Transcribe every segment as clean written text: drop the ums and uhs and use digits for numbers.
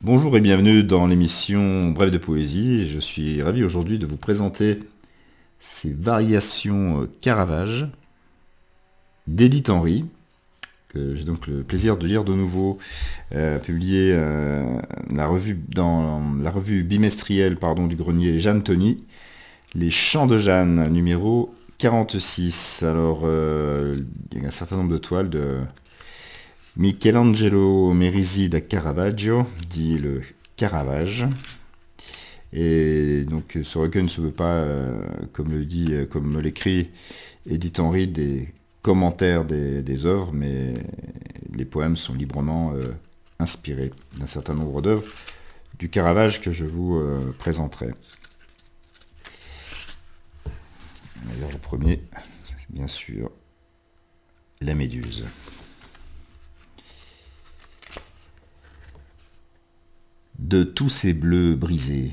Bonjour et bienvenue dans l'émission Brève de Poésie. Je suis ravi aujourd'hui de vous présenter ces variations Caravage d'Edith Henry, que j'ai donc le plaisir de lire de nouveau, publié dans la revue bimestrielle du Grenier Jeanne Tony, Les Chants de Jeanne, numéro 46. Alors, il y a un certain nombre de toiles de Michelangelo Merisi da Caravaggio, dit le Caravage. Et donc ce recueil ne se veut pas, comme l'écrit Edith Henry, des commentaires des œuvres, mais les poèmes sont librement inspirés d'un certain nombre d'œuvres du Caravage que je vous présenterai. Alors, le premier, bien sûr, la Méduse. De tous ces bleus brisés,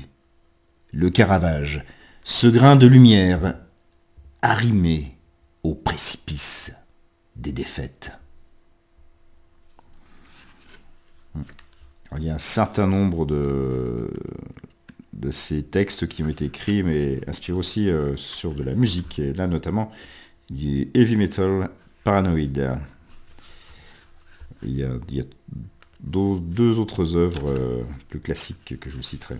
le Caravage, ce grain de lumière arrimé au précipice des défaites. Alors, il y a un certain nombre de ces textes qui ont été écrits, mais inspirés aussi sur de la musique, et là notamment du heavy metal paranoïde. Il y a deux autres œuvres plus classiques que je vous citerai.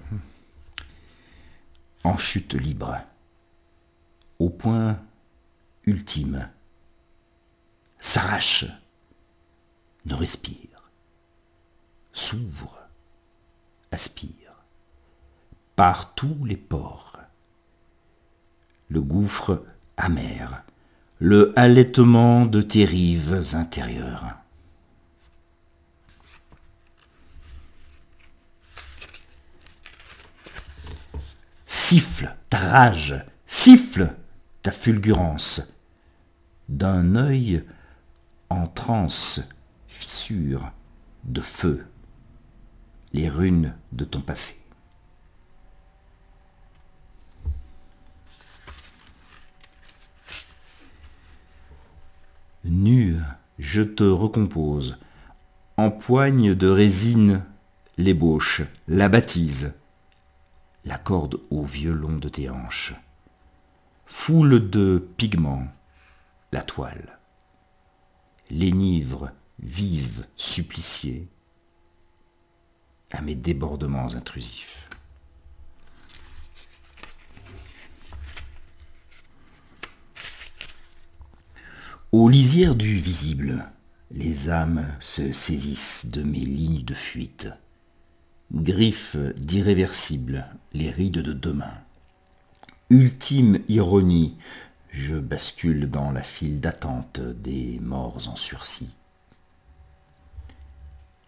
En chute libre, au point ultime, s'arrache, ne respire, s'ouvre, aspire, par tous les pores. Le gouffre amer, le halètement de tes rives intérieures. Siffle ta rage, siffle ta fulgurance. D'un œil en transe, fissure de feu, les runes de ton passé. Nu, je te recompose, empoigne de résine l'ébauche, la baptise, la corde au violon de tes hanches, foule de pigments, la toile, l'énivre vive, suppliciée, à mes débordements intrusifs. Aux lisières du visible, les âmes se saisissent de mes lignes de fuite, griffes d'irréversible, les rides de demain. Ultime ironie, je bascule dans la file d'attente des morts en sursis.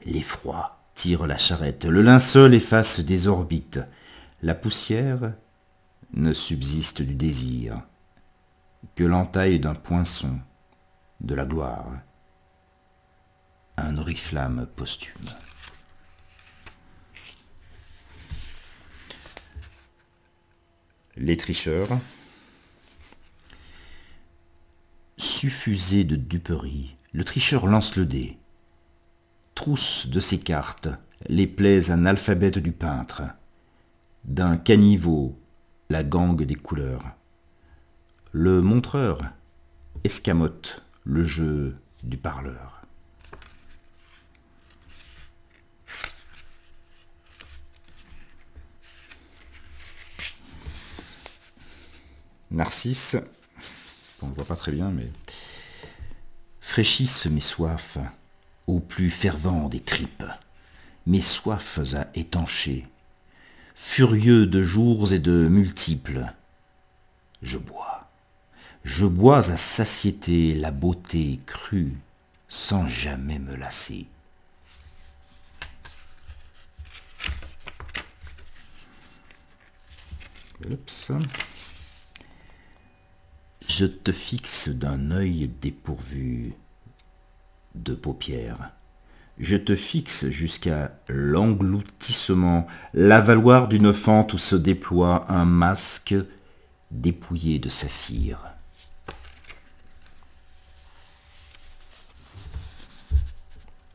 L'effroi tire la charrette, le linceul efface des orbites, la poussière ne subsiste du désir que l'entaille d'un poinçon, de la gloire, un oriflamme posthume. Les tricheurs, suffusé de duperie, le tricheur lance le dé, trousse de ses cartes les plaies analphabètes du peintre, d'un caniveau la gangue des couleurs. Le montreur escamote le jeu du parleur. Narcisse, on ne voit pas très bien, mais fraîchissent mes soifs au plus fervent des tripes, mes soifs à étancher, furieux de jours et de multiples. Je bois à satiété la beauté crue, sans jamais me lasser. Oups. Je te fixe d'un œil dépourvu de paupières. Je te fixe jusqu'à l'engloutissement, l'avaloir d'une fente où se déploie un masque dépouillé de sa cire.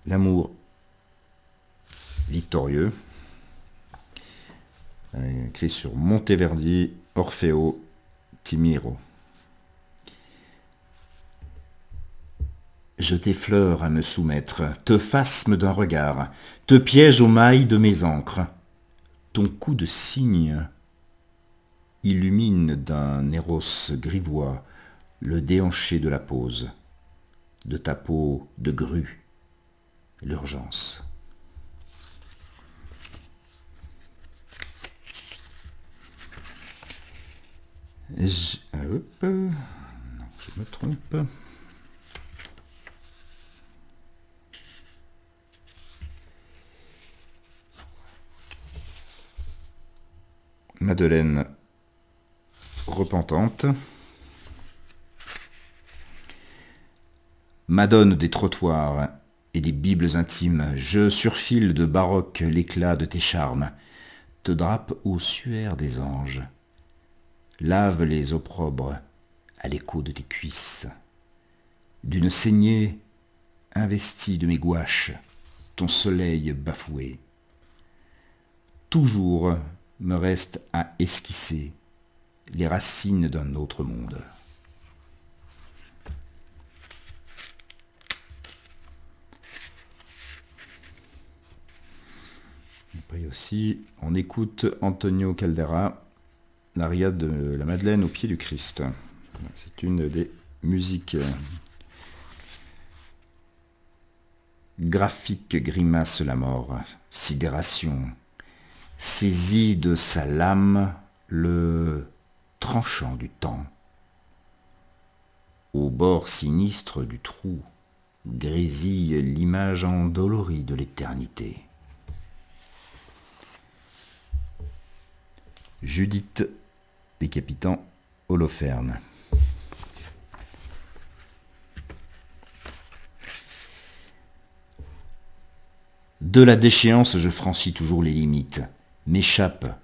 L'amour victorieux, écrit sur Monteverdi, Orfeo, Timiro. Je t'effleure à me soumettre, te phasme d'un regard, te piège aux mailles de mes ancres. Ton coup de cygne illumine d'un éros grivois le déhanché de la pose, de ta peau de grue, l'urgence. Hop, non, je me trompe. Madeleine repentante. Madone des trottoirs et des bibles intimes, je surfile de baroque l'éclat de tes charmes, te drape au suaire des anges, lave les opprobres à l'écho de tes cuisses. D'une saignée investie de mes gouaches, ton soleil bafoué. Toujours me reste à esquisser les racines d'un autre monde. Après aussi, on écoute Antonio Caldera, l'aria de la Madeleine au pied du Christ. C'est une des musiques graphiques, grimace la mort, sidération, saisit de sa lame le tranchant du temps. Au bord sinistre du trou grésille l'image endolorie de l'éternité. Judith décapitant Holoferne. De la déchéance, je franchis toujours les limites, m'échappe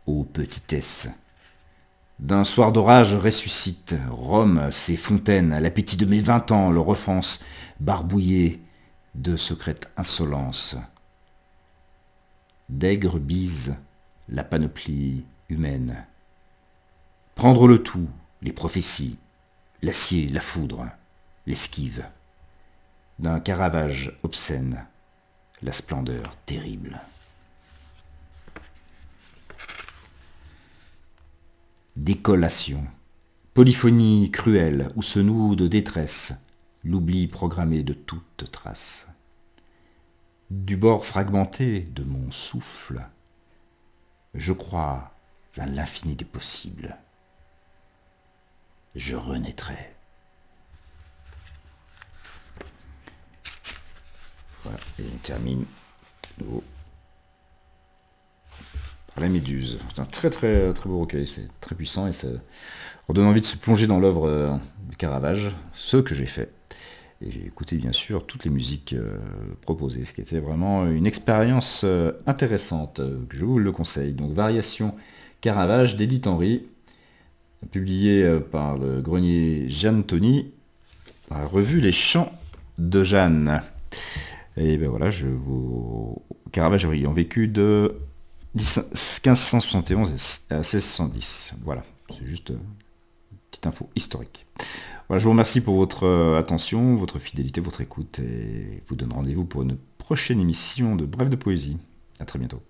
aux petitesses. D'un soir d'orage ressuscite Rome, ses fontaines, l'appétit de mes 20 ans, leur offense, barbouillé de secrète insolence. D'aigre bise la panoplie humaine. Prendre le tout, les prophéties, l'acier, la foudre, l'esquive. D'un Caravage obscène, la splendeur terrible. Décollation, polyphonie cruelle où se noue de détresse, l'oubli programmé de toute trace. Du bord fragmenté de mon souffle, je crois à l'infini des possibles. Je renaîtrai. Voilà, et on termine par la Méduse. C'est un très très très beau recueil, c'est très puissant et ça redonne envie de se plonger dans l'œuvre de Caravage, ce que j'ai fait. Et j'ai écouté bien sûr toutes les musiques proposées, ce qui était vraiment une expérience intéressante, je vous le conseille. Donc Variation Caravage d'Edith Henry, publié par le Grenier Jeanne Tony, dans la revue Les Chants de Jeanne. Et ben voilà, Caravage ayant vécu de 1571 à 1610. Voilà, c'est juste une petite info historique. Voilà, je vous remercie pour votre attention, votre fidélité, votre écoute, et vous donne rendez-vous pour une prochaine émission de Brève de Poésie. À très bientôt.